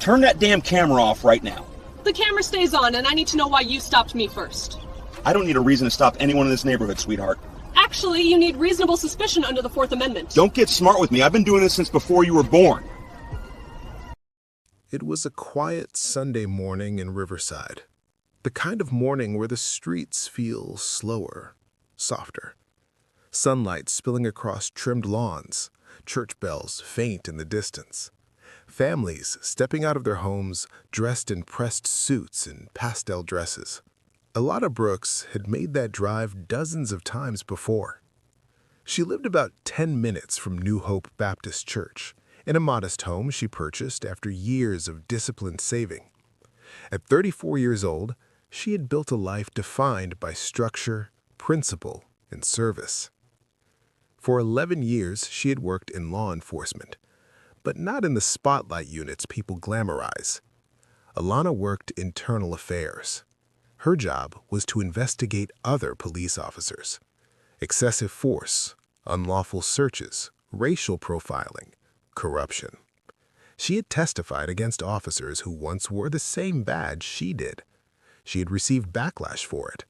Turn that damn camera off right now. The camera stays on, and I need to know why you stopped me first. I don't need a reason to stop anyone in this neighborhood, sweetheart. Actually, you need reasonable suspicion under the Fourth Amendment. Don't get smart with me. I've been doing this since before you were born. It was a quiet Sunday morning in Riverside. The kind of morning where the streets feel slower, softer. Sunlight spilling across trimmed lawns, church bells faint in the distance. Families stepping out of their homes dressed in pressed suits and pastel dresses. Alana Brooks had made that drive dozens of times before. She lived about 10 minutes from New Hope Baptist Church, in a modest home she purchased after years of disciplined saving. At 34 years old, she had built a life defined by structure, principle, and service. For 11 years, she had worked in law enforcement, but not in the spotlight units people glamorize. Alana worked internal affairs. Her job was to investigate other police officers. Excessive force, unlawful searches, racial profiling, corruption. She had testified against officers who once wore the same badge she did. She had received backlash for it,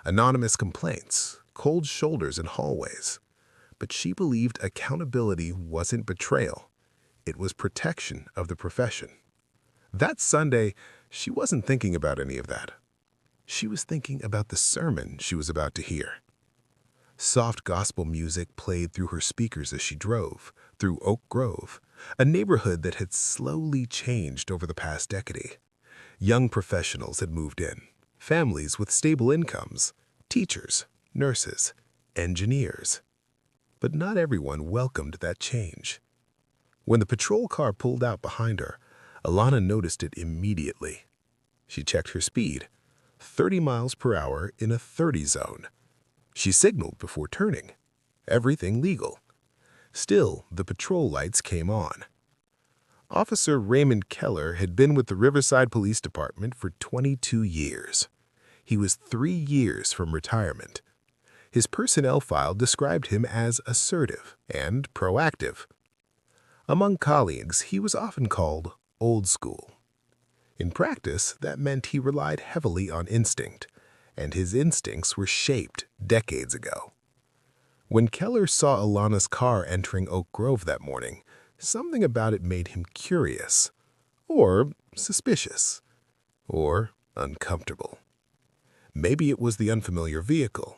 anonymous complaints, cold shoulders in hallways. But she believed accountability wasn't betrayal. It was protection of the profession. That Sunday, she wasn't thinking about any of that. She was thinking about the sermon she was about to hear. Soft gospel music played through her speakers as she drove through Oak Grove, a neighborhood that had slowly changed over the past decade. Young professionals had moved in, families with stable incomes, teachers, nurses, engineers. But not everyone welcomed that change. When the patrol car pulled out behind her, Alana noticed it immediately. She checked her speed, 30 miles per hour in a 30 zone. She signaled before turning. Everything legal. Still, the patrol lights came on. Officer Raymond Keller had been with the Riverside Police Department for 22 years. He was 3 years from retirement. His personnel file described him as assertive and proactive. Among colleagues, he was often called old school. In practice, that meant he relied heavily on instinct, and his instincts were shaped decades ago. When Keller saw Alana's car entering Oak Grove that morning, something about it made him curious, or suspicious, or uncomfortable. Maybe it was the unfamiliar vehicle.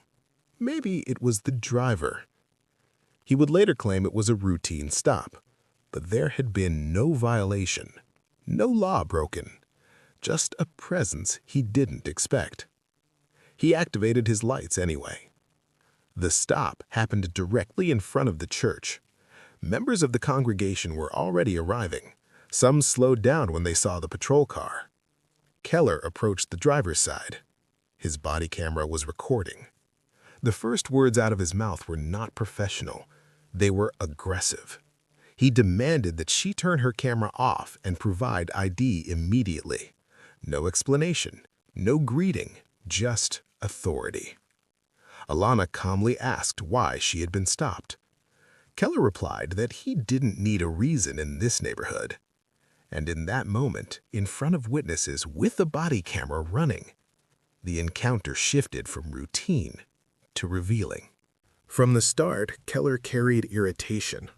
Maybe it was the driver. He would later claim it was a routine stop, but there had been no violation, no law broken, just a presence he didn't expect. He activated his lights anyway. The stop happened directly in front of the church. Members of the congregation were already arriving. Some slowed down when they saw the patrol car. Keller approached the driver's side. His body camera was recording. The first words out of his mouth were not professional. They were aggressive. He demanded that she turn her camera off and provide ID immediately. No explanation, no greeting, just authority. Alana calmly asked why she had been stopped. Keller replied that he didn't need a reason in this neighborhood. And in that moment, in front of witnesses with a body camera running, the encounter shifted from routine to revealing. From the start, Keller carried irritation.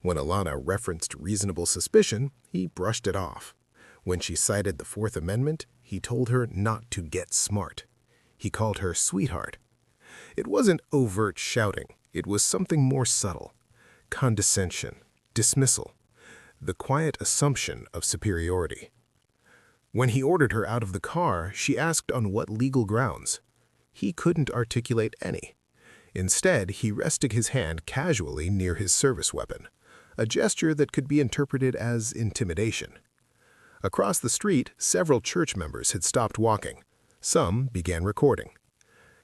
When Alana referenced reasonable suspicion, he brushed it off. When she cited the Fourth Amendment, he told her not to get smart. He called her sweetheart. It wasn't overt shouting. It was something more subtle. Condescension, dismissal, the quiet assumption of superiority. When he ordered her out of the car, she asked on what legal grounds. He couldn't articulate any. Instead, he rested his hand casually near his service weapon, a gesture that could be interpreted as intimidation. Across the street, several church members had stopped walking. Some began recording.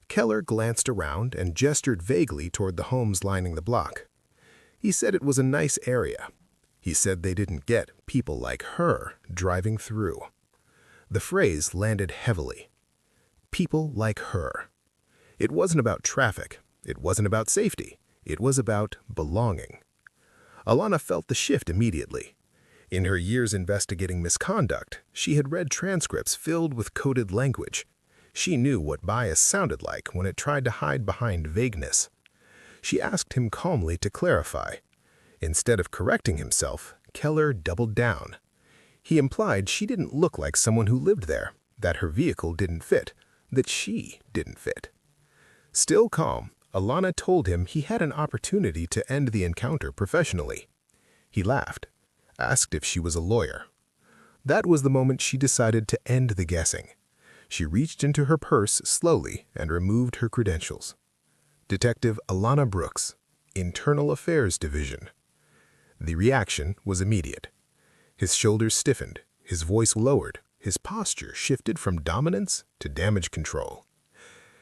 Keller glanced around and gestured vaguely toward the homes lining the block. He said it was a nice area. He said they didn't get people like her driving through. The phrase landed heavily. People like her. It wasn't about traffic. It wasn't about safety. It was about belonging. Alana felt the shift immediately. In her years investigating misconduct, she had read transcripts filled with coded language. She knew what bias sounded like when it tried to hide behind vagueness. She asked him calmly to clarify. Instead of correcting himself, Keller doubled down. He implied she didn't look like someone who lived there, that her vehicle didn't fit, that she didn't fit. Still calm, Alana told him he had an opportunity to end the encounter professionally. He laughed, asked if she was a lawyer. That was the moment she decided to end the guessing. She reached into her purse slowly and removed her credentials. Detective Alana Brooks, Internal Affairs Division. The reaction was immediate. His shoulders stiffened, his voice lowered, his posture shifted from dominance to damage control.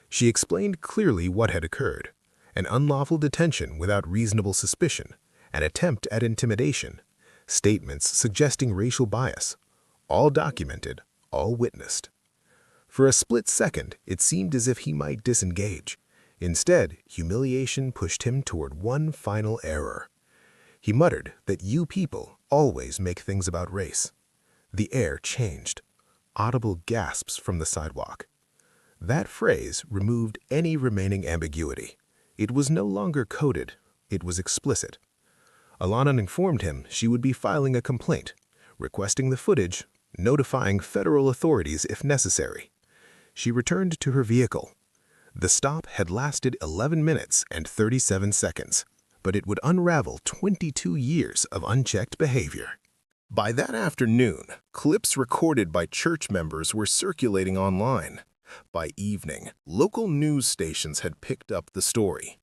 She explained clearly what had occurred: an unlawful detention without reasonable suspicion, an attempt at intimidation, statements suggesting racial bias, all documented, all witnessed. For a split second, it seemed as if he might disengage. Instead, humiliation pushed him toward one final error. He muttered that "you people always make things about race." The air changed. Audible gasps from the sidewalk. That phrase removed any remaining ambiguity. It was no longer coded. It was explicit. Alana informed him she would be filing a complaint, requesting the footage, notifying federal authorities if necessary. She returned to her vehicle. The stop had lasted 11 minutes and 37 seconds, but it would unravel 22 years of unchecked behavior. By that afternoon, clips recorded by church members were circulating online. By evening, local news stations had picked up the story.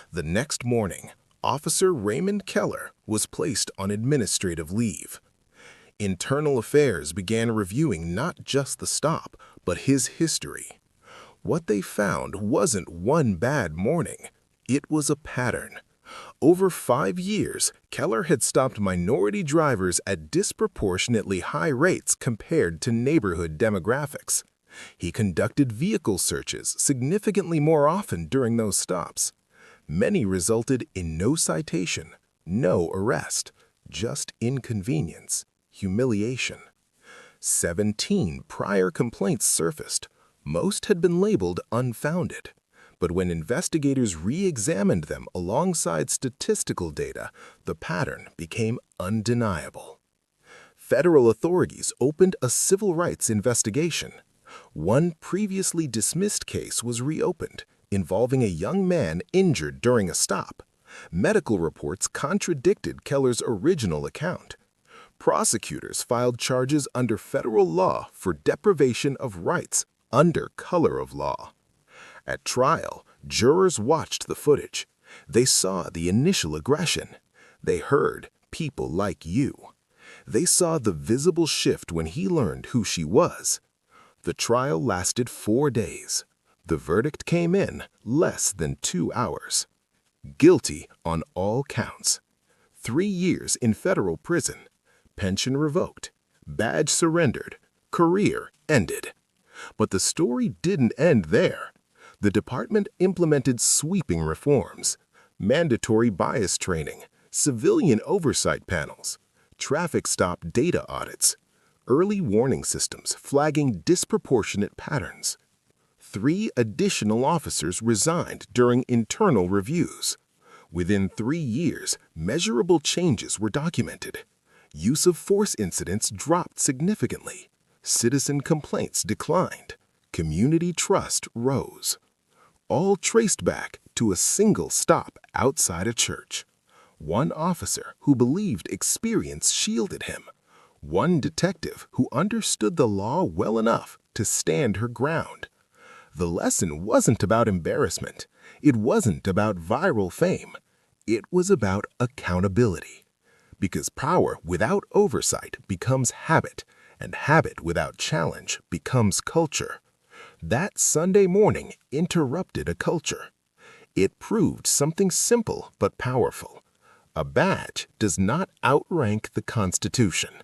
The next morning, Officer Raymond Keller was placed on administrative leave. Internal Affairs began reviewing not just the stop, but his history. What they found wasn't one bad morning. It was a pattern. Over 5 years, Keller had stopped minority drivers at disproportionately high rates compared to neighborhood demographics. He conducted vehicle searches significantly more often during those stops. Many resulted in no citation, no arrest, just inconvenience, humiliation. 17 prior complaints surfaced. Most had been labeled unfounded. But when investigators re-examined them alongside statistical data, the pattern became undeniable. Federal authorities opened a civil rights investigation. One previously dismissed case was reopened, involving a young man injured during a stop. Medical reports contradicted Keller's original account. Prosecutors filed charges under federal law for deprivation of rights under color of law. At trial, jurors watched the footage. They saw the initial aggression. They heard "people like you." They saw the visible shift when he learned who she was. The trial lasted 4 days. The verdict came in less than 2 hours. Guilty on all counts. 3 years in federal prison. Pension revoked. Badge surrendered. Career ended. But the story didn't end there. The department implemented sweeping reforms: mandatory bias training, civilian oversight panels, traffic stop data audits, early warning systems flagging disproportionate patterns. 3 additional officers resigned during internal reviews. Within 3 years, measurable changes were documented. Use of force incidents dropped significantly. Citizen complaints declined. Community trust rose. All traced back to a single stop outside a church. One officer who believed experience shielded him. One detective who understood the law well enough to stand her ground. The lesson wasn't about embarrassment. It wasn't about viral fame. It was about accountability. Because power without oversight becomes habit, and habit without challenge becomes culture. That Sunday morning interrupted a culture. It proved something simple but powerful. A badge does not outrank the Constitution.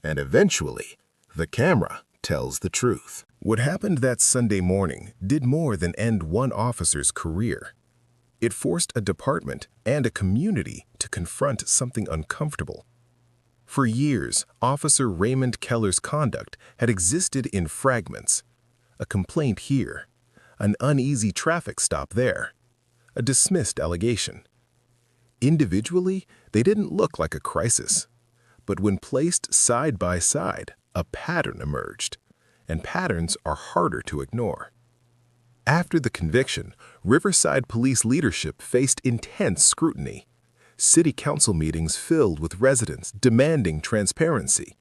And eventually, the camera tells the truth. What happened that Sunday morning did more than end one officer's career. It forced a department and a community to confront something uncomfortable. For years, Officer Raymond Keller's conduct had existed in fragments. A complaint here, an uneasy traffic stop there, a dismissed allegation. Individually, they didn't look like a crisis, but when placed side by side, a pattern emerged, and patterns are harder to ignore. After the conviction, Riverside police leadership faced intense scrutiny. City council meetings filled with residents demanding transparency.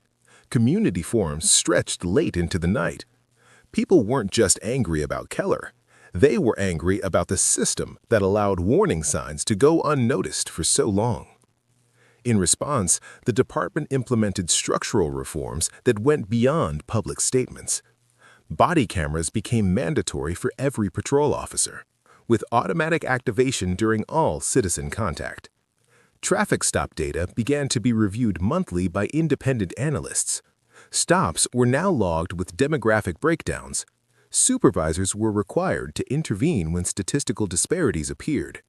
Community forums stretched late into the night. People weren't just angry about Keller. They were angry about the system that allowed warning signs to go unnoticed for so long. In response, the department implemented structural reforms that went beyond public statements. Body cameras became mandatory for every patrol officer, with automatic activation during all citizen contact. Traffic stop data began to be reviewed monthly by independent analysts. Stops were now logged with demographic breakdowns. Supervisors were required to intervene when statistical disparities appeared.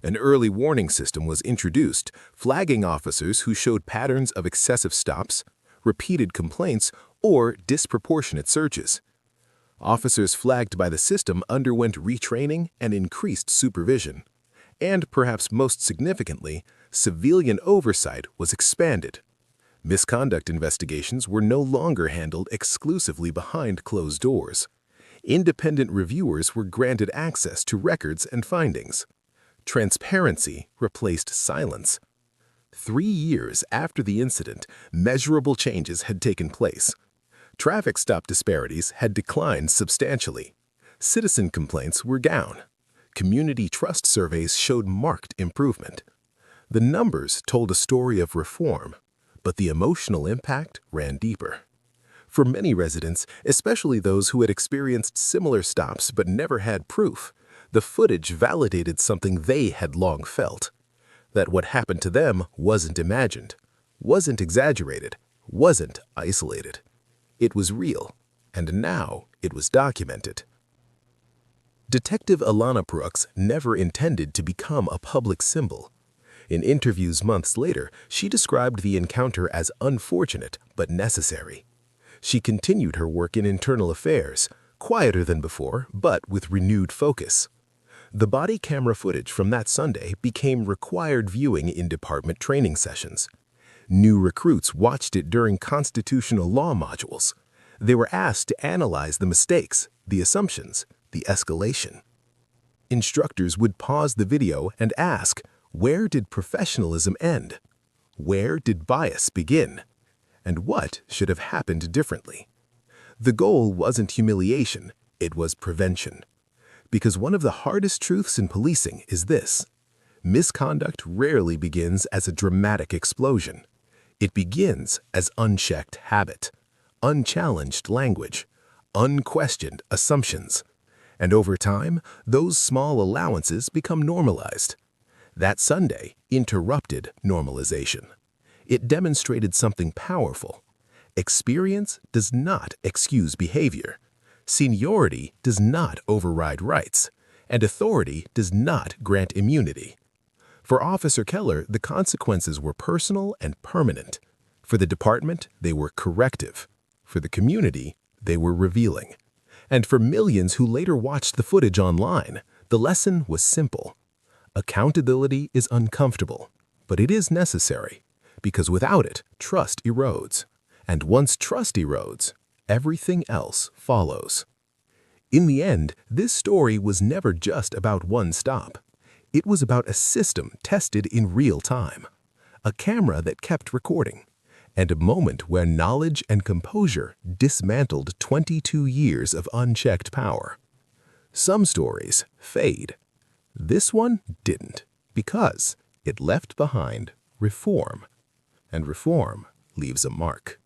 An early warning system was introduced, flagging officers who showed patterns of excessive stops, repeated complaints, or disproportionate searches. Officers flagged by the system underwent retraining and increased supervision. And perhaps most significantly, civilian oversight was expanded. Misconduct investigations were no longer handled exclusively behind closed doors. Independent reviewers were granted access to records and findings. Transparency replaced silence. 3 years after the incident, measurable changes had taken place. Traffic stop disparities had declined substantially. Citizen complaints were down. Community trust surveys showed marked improvement. The numbers told a story of reform, but the emotional impact ran deeper. For many residents, especially those who had experienced similar stops but never had proof, the footage validated something they had long felt: that what happened to them wasn't imagined, wasn't exaggerated, wasn't isolated. It was real, and now it was documented. Detective Alana Brooks never intended to become a public symbol. In interviews months later, she described the encounter as unfortunate but necessary. She continued her work in internal affairs, quieter than before, but with renewed focus. The body camera footage from that Sunday became required viewing in department training sessions. New recruits watched it during constitutional law modules. They were asked to analyze the mistakes, the assumptions, the escalation. Instructors would pause the video and ask, where did professionalism end? Where did bias begin? And what should have happened differently? The goal wasn't humiliation, it was prevention. Because one of the hardest truths in policing is this: misconduct rarely begins as a dramatic explosion. It begins as unchecked habit, unchallenged language, unquestioned assumptions. And over time, those small allowances become normalized. That Sunday interrupted normalization. It demonstrated something powerful. Experience does not excuse behavior. Seniority does not override rights, and authority does not grant immunity. For Officer Keller, the consequences were personal and permanent. For the department, they were corrective. For the community, they were revealing. And for millions who later watched the footage online, the lesson was simple. Accountability is uncomfortable, but it is necessary, because without it, trust erodes. And once trust erodes, everything else follows. In the end, this story was never just about one stop. It was about a system tested in real time, a camera that kept recording, and a moment where knowledge and composure dismantled 22 years of unchecked power. Some stories fade. This one didn't, because it left behind reform, and reform leaves a mark.